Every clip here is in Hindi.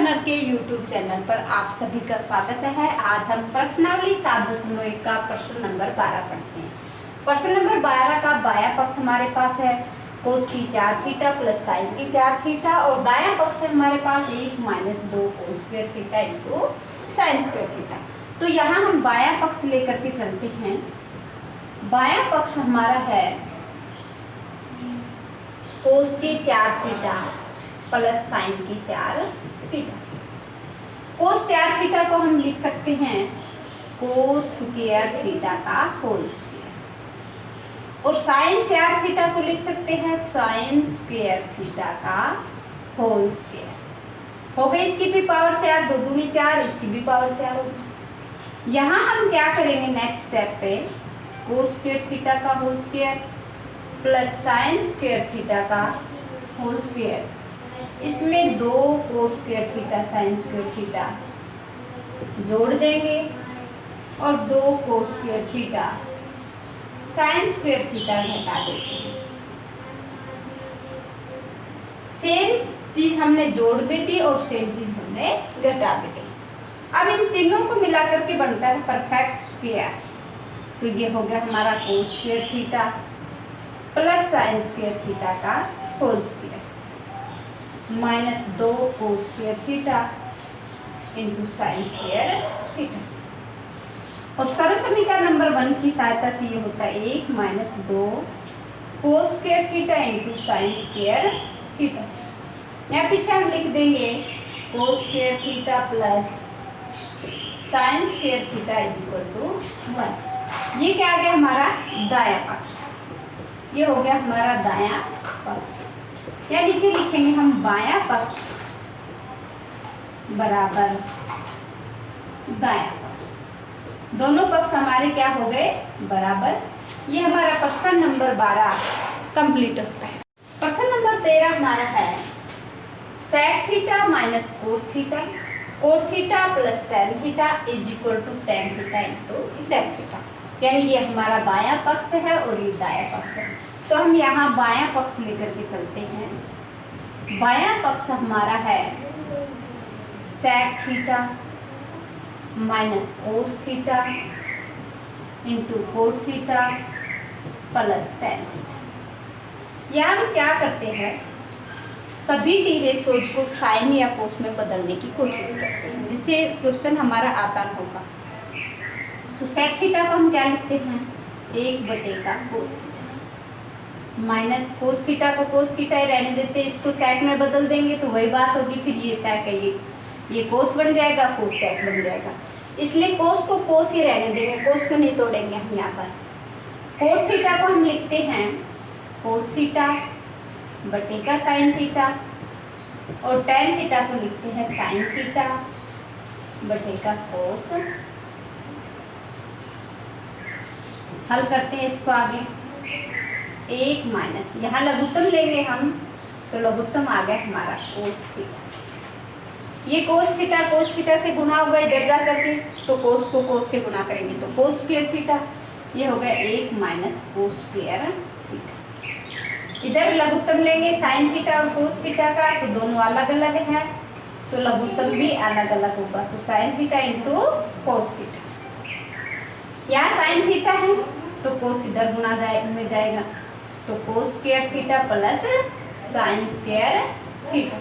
लर्नर के YouTube चैनल पर आप सभी का स्वागत है। आज हम प्रश्नावली 7.1 का प्रश्न नंबर 12 पढ़ते हैं। प्रश्न नंबर 12 का बायां पक्ष हमारे पास है कोस की 4 थीटा प्लस साइन की 4 थीटा और दायां पक्ष है हमारे पास 1 minus 2 cos square theta into sine square theta. तो यहाँ हम बायां पक्ष लेकर के चलते हैं। बायां पक्ष हमारा है कोस की 4 थीटा प्लस साइन की 4 थीटा। कोस 4 थीटा को हम लिख सकते हैं कोस स्क्वायर थीटा का होल स्क्वायर और साइन 4 थीटा को लिख सकते हैं साइन स्क्वायर थीटा का होल स्क्वायर। हो गई इसकी भी पावर 4, 2 दूनी 4, इसकी भी पावर 4 होगी। यहाँ हम क्या करेंगे नेक्स्ट स्टेप पे कोस स्क्वायर थीटा का whole square plus sine square theta का होल स्क्वायर, इसमें 2 cos square theta sine square theta जोड़ देंगे और 2 cos square theta sine square theta घटा देते हैं। सेम चीज हमने जोड़ दी थी और सेम चीज हमने घटा दी थी। अब इन तीनों को मिलाकर के बनता है परफेक्ट स्क्वायर। तो ये हो गया हमारा cos square theta plus sine square theta का whole square minus 2 cos square theta into sine square theta. और सरल समीकरण नंबर 1 की सहायता से ये होता है 1 minus 2 cos square theta into sine square theta. यहाँ पीछे हम लिख देंगे cos square theta plus sine square theta is equal to 1। ये क्या आ गया हमारा दायां पक्ष, ये हो गया हमारा दायां पक्ष। या नीचे लिखेंगे हम बायां पक्ष बराबर दायां पक्ष। दोनों पक्ष हमारे क्या हो गए बराबर। ये हमारा प्रश्न नंबर 12 कंप्लीट होता है। प्रश्न नंबर 13 हमारा है sec theta minus cos theta cot theta plus tan theta is equal to tan theta into sec theta. यानी ये हमारा बायां पक्ष है और ये दायां पक्ष है। तो हम यहाँ बायां पक्ष लेकर के चलते हैं। बायां पक्ष हमारा है sec theta minus cos theta into cot theta plus tan theta. यहाँ हम क्या करते हैं सभी टी रेशोज को साइन या कोस में बदलने की कोशिश करते हैं जिससे क्वेश्चन हमारा आसान होगा। तो सेक थीटा को हम क्या लिखते हैं 1/का cos theta minus cos theta को कोस थीटा ही रहने देते, इसको सेक में बदल देंगे तो वही बात होगी। फिर ये सेक है ये कोस बन जाएगा, कोस सेक बन जाएगा। इसलिए कोस को कोस ही रहने देंगे, कोस को नहीं तोड़ेंगे हम यहाँ पर। कोट थीटा को हम लिखते हैं कोस थीटा बटेका साइन थीटा और टेन थीटा को लिखते हैं साइन थीटा बटेका कोस। हल करते हैं इसको आगे 1 माइनस यहाँ लघुत्तम लेंगे हम तो लघुत्तम आ गया हमारा कोस थीटा। ये कोस थीटा से गुना होगा इधर जा करके, तो कोस को कोस से गुना करेंगे तो कोस स्क्वायर थीटा। ये हो गया 1 माइनस कोस स्क्वायर थीटा। इधर लघुत्तम लेंगे साइन थीटा और कोस थीटा का, तो दोनों अलग अलग हैं तो लघुत्तम भी अलग अलग होगा। तो sign theta into cos theta. यहाँ साइन थीटा है तो कोस इधर गुना में जाएगा तो cos square theta plus sine square theta.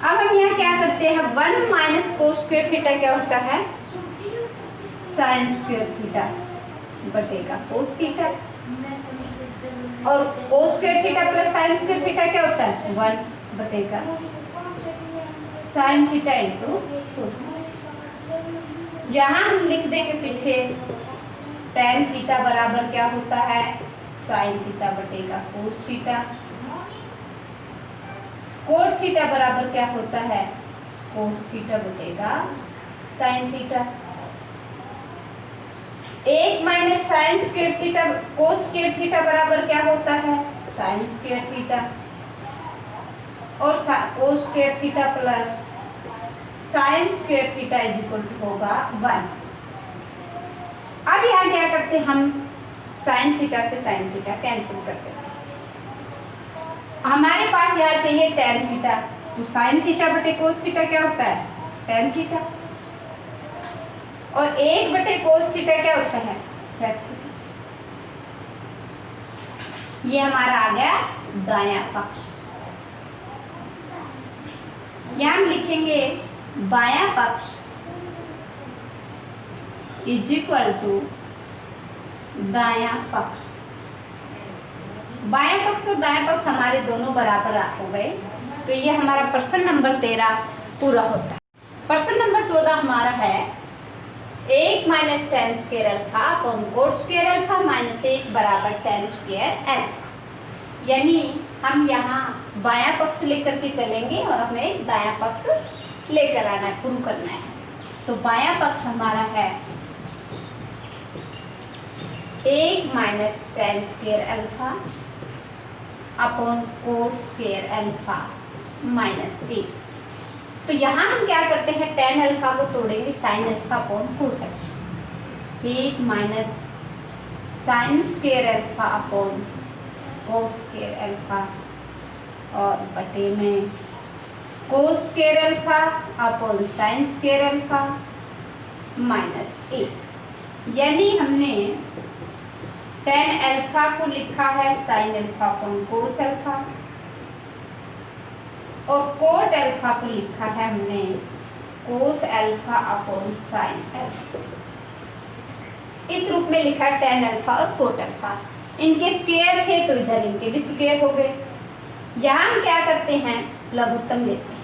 अब हम यहाँ क्या करते हैं 1 माइनस कोस स्क्वायर थीटा क्या होता है साइन स्क्वायर थीटा बटेगा कोस थीटा और cos square theta plus sine square theta क्या होता है 1 बटेगा साइन थीटा इंटू कोस। यहाँ हम लिख देंगे पीछे टेन थीटा बराबर क्या होता है साइन थीटा बटेगा कोस थीटा। कोट थीटा बराबर क्या होता है कोस थीटा बटेगा sine theta. 1 minus sine square theta cos square theta बराबर क्या होता है साइन स्क्वायर थीटा और cos square theta plus sine square theta is equal to होगा 1। अब यहाँ क्या करते हैं हम साइन थीटा से साइन थीटा कैंसिल करते हैं। हमारे पास यहाँ चाहिए टेन थीटा तो साइन थीटा बटे कोस थीटा क्या होता है? Tan theta. और 1 बटे कोस थीटा क्या होता है? Sec theta. ये हमारा आ गया दायां पक्ष। यहां हम लिखेंगे बायां पक्ष इज इक्वल टू दायां पक्ष। बायां पक्ष और दायां पक्ष हमारे दोनों बराबर हो गए, तो ये हमारा प्रश्न नंबर 13 पूरा होता है। प्रश्न नंबर 14 हमारा है 1 minus ten square alpha upon coat square alpha minus 1 बराबर टेन स्क्वेयर अल्फा। यानी हम यहाँ बायां पक्ष लेकर के चलेंगे और हमें दायां पक्ष लेकर आना है, प्रूव करना है। तो बायां पक्ष हमारा है 1 minus ten square alpha upon coat square alpha minus 1। तो यहाँ हम क्या करते हैं, टेन अल्फा को तोड़ेंगे sine alpha upon cos alpha. 1 minus sine square alpha upon cos square alpha और बटे में cos square alpha upon sine square alpha minus 1। यानी हमने टेन अल्फा को लिखा है sine alpha upon cos alpha और कोट अल्फा को लिखा है हमने cos alpha upon sine alpha. इस रूप में लिखा है टेन अल्फा और कोट अल्फा। इनके स्क्वायर थे तो इधर इनके भी स्क्वायर हो गए। यहाँ हम क्या करते हैं, लघुत्तम लेते हैं।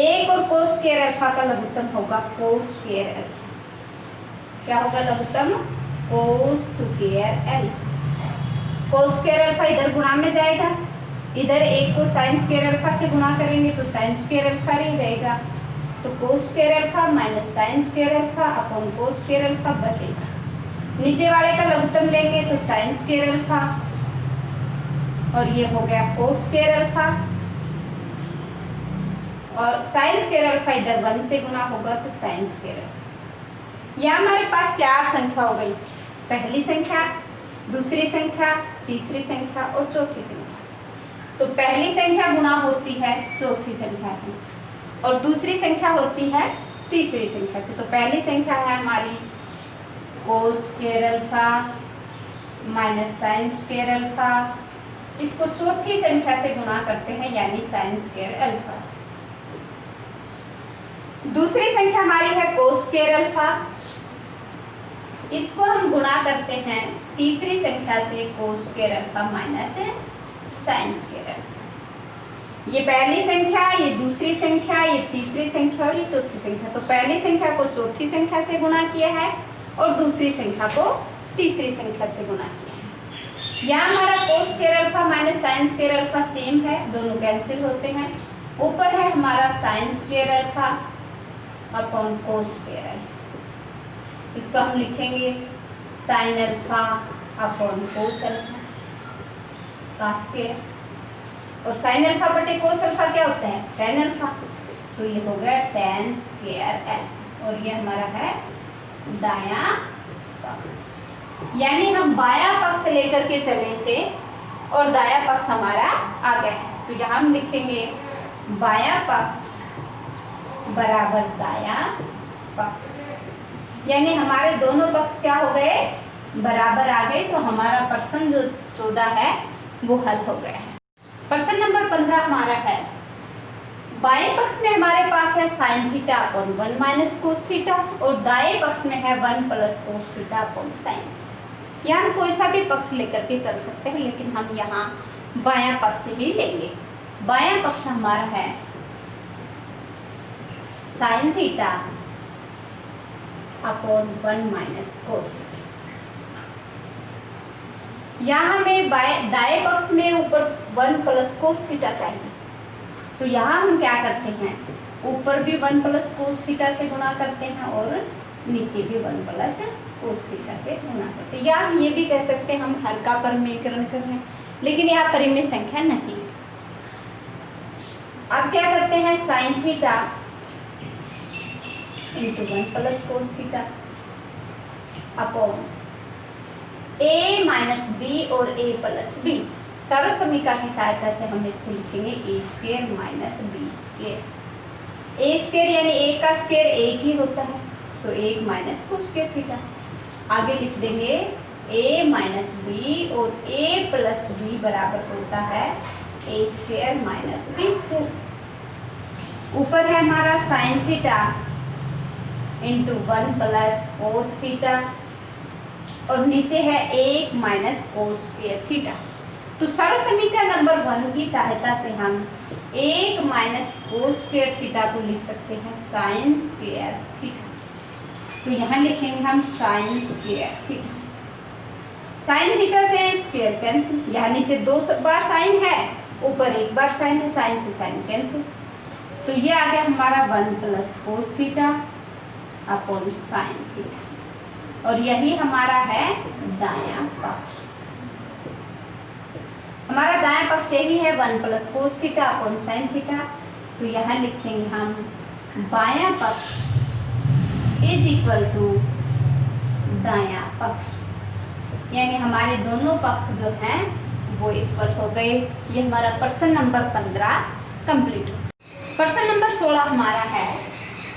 1 और कोस स्क्वायर अल्फा का लघुत्तम होगा कोस स्क्वायर अल्फा। क्या होगा लघुत्तम? Cos square alpha. Cos square alpha इधर गुणा में जाएगा, इधर 1 को साइन स्क्वायर अल्फा से गुणा करेंगे तो साइन स्क्वायर अल्फा ही रहेगा। तो cos square alpha minus sine square alpha upon cos square alpha बटेगा। नीचे वाले का लघुत्तम लेंगे तो साइन स्क्वायर अल्फा और ये हो गया कोस स्क्वायर अल्फा और साइन स्क्वायर अल्फा इधर 1 से गुणा होगा तो साइन स्क्वायर अल्फा। यहाँ हमारे पास 4 संख्या हो गई, पहली संख्या, दूसरी संख्या, तीसरी संख्या और चौथी संख्या। तो पहली संख्या गुणा होती है चौथी संख्या से और दूसरी संख्या होती है तीसरी संख्या से। तो पहली संख्या है हमारी कोस square alpha minus sine square alpha, इसको चौथी संख्या से गुणा करते हैं यानी साइन स्क्वायर अल्फा से। दूसरी संख्या हमारी है कोस स्क्वायर अल्फा, इसको हम गुणा करते हैं तीसरी संख्या से कोस square alpha minus sine square alpha. ये पहली संख्या, ये दूसरी संख्या, ये तीसरी संख्या और ये चौथी संख्या। तो पहली संख्या को चौथी संख्या से गुणा किया है और दूसरी संख्या को तीसरी संख्या से गुणा किया है। यहाँ हमारा cos square alpha minus sine square alpha same है, दोनों कैंसिल होते हैं। ऊपर है हमारा sign square alpha upon cos square alpha, इसको हम लिखेंगे sine alpha upon cos alpha का स्क्वायर और साइन अल्फा बटे कोस अल्फा क्या होता है? Tan alpha. तो ये हो गया टेन स्क्वायर अल्फा और ये हमारा है दायां पक्ष। यानी हम बायां पक्ष लेकर के चले थे और दायां पक्ष हमारा आ गया है। तो यहाँ हम लिखेंगे बायां पक्ष बराबर दायां पक्ष। यानी हमारे दोनों पक्ष क्या हो गए? बराबर आ गए। तो हमारा प्रश्न जो 14 है वो हल हो गया है। प्रश्न नंबर 15 हमारा है बाएं पक्ष में हमारे पास है sine theta upon 1 minus cos theta और दाएं पक्ष में है 1 plus cos theta upon sine. यहाँ हम कोई सा भी पक्ष लेकर के चल सकते हैं, लेकिन हम यहाँ बायां पक्ष ही लेंगे। बायां पक्ष हमारा है sine theta upon 1 minus cos theta. यहाँ हमें दाएं पक्ष में ऊपर 1 प्लस कोस थीटा चाहिए, तो यहाँ हम क्या करते हैं, ऊपर भी 1 प्लस कोस थीटा से गुणा करते हैं और नीचे भी 1 प्लस कोस थीटा से गुणा करते हैं। या हम ये भी कह सकते हैं हम हल्का परिमेयकरण कर रहे हैं, लेकिन यहाँ परिमेय संख्या नहीं। अब क्या करते हैं, sine theta into 1 plus cos theta upon a minus B और a प्लस बी। सर्वसमीका की सहायता से हम इसको लिखेंगे A square minus B square. A square यानी ए का स्क्वेयर एक ही होता है, तो एक माइनस को स्क्वेयर थीटा। आगे लिख देंगे ए माइनस बी और ए प्लस बी बराबर होता है ए स्क्वेयर माइनस बी स्क्वेयर। ऊपर है हमारा sign theta into 1 plus cos theta और नीचे है 1 माइनस कोस स्क्वेयर थीटा। तो सर्वसमीकरण नंबर 1 की सहायता से हम 1 माइनस कोस स्क्वेयर थीटा को लिख सकते हैं साइन स्क्वेयर थीटा। तो यहाँ लिखेंगे हम sine square theta. Sign theta से स्क्वेयर कैंसिल, यहाँ नीचे 2 बार साइन है, ऊपर 1 बार साइन है, साइन से साइन कैंसिल। तो ये आ गया हमारा 1 plus cos theta upon sine theta और यही हमारा है दायां पक्ष। हमारा दायां पक्ष यही है 1 plus cos theta upon sine theta. तो यहाँ लिखेंगे हम बायां पक्ष इज इक्वल टू दायां पक्ष, यानी हमारे दोनों पक्ष जो हैं वो इक्वल हो गए। ये हमारा प्रश्न नंबर 15 कंप्लीट हो। प्रश्न नंबर 16 हमारा है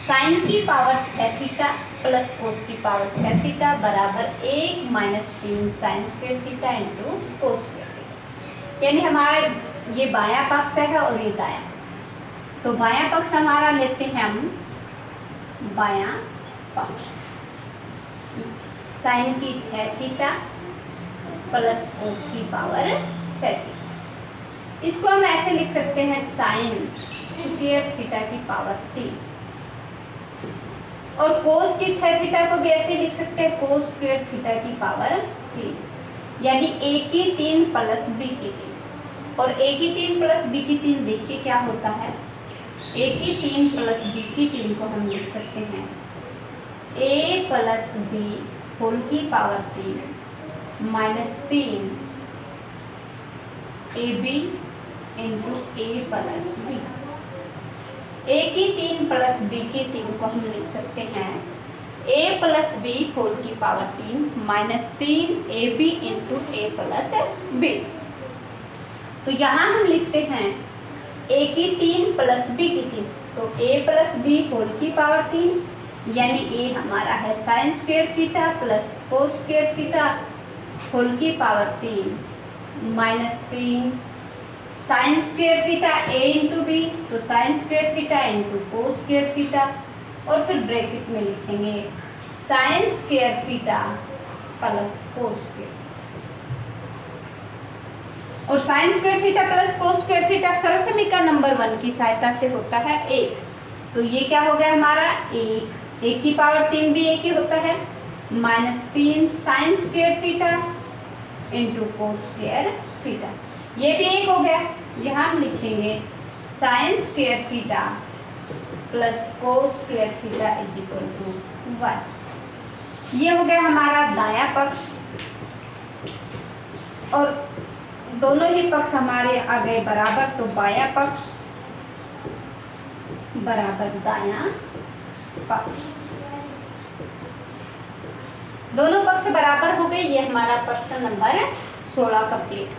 साइन की पावर 6 थीटा प्लस कोस की पावर 6 थीटा बराबर 1 minus 3 sine square theta into cos square theta. यानी हमारे ये बायां पक्ष है और ये दायां पक्ष। तो बायां पक्ष हमारा लेते हैं हम बायां पक्ष साइन की 6 थीटा प्लस कोस की पावर 6 थीटा। इसको हम ऐसे लिख सकते हैं साइन स्क्वायर थीटा की पावर 3 और कोस की 6 थीटा को भी ऐसे लिख सकते हैं कोस स्क्वायर थीटा की पावर 3, यानी a की 3 प्लस b की 3। और a की 3 प्लस b की 3 देखिए क्या होता है, a की 3 प्लस b की 3 को हम लिख सकते हैं a प्लस b होल की power 3 minus 3 ab into a plus b। a की 3 प्लस b की 3 को हम लिख सकते हैं a प्लस b होल की power 3 minus 3 ab into a plus b। तो यहाँ हम लिखते हैं a की 3 प्लस b की 3, तो a प्लस b होल की पावर 3 यानी a हमारा है sine square theta plus cos square theta whole की power 3 minus 3 sine square theta a into b, तो sine square theta into cos square theta और फिर ब्रैकेट में लिखेंगे sine square theta plus cos square. और sine square theta plus cos square theta सर्वसमीकरण नंबर 1 की सहायता से होता है 1। तो ये क्या हो गया हमारा 1 की पावर 3 भी 1 ही होता है minus 3 sine square theta into cos square theta, ये भी 1 हो गया। यहाँ हम लिखेंगे sine square theta plus cos square theta is equal to 1। ये हो गया हमारा दायां पक्ष और दोनों ही पक्ष हमारे आ गए बराबर, तो बायां पक्ष बराबर दायां पक्ष, दोनों पक्ष बराबर हो गए। ये हमारा प्रश्न नंबर 16 कंप्लीट।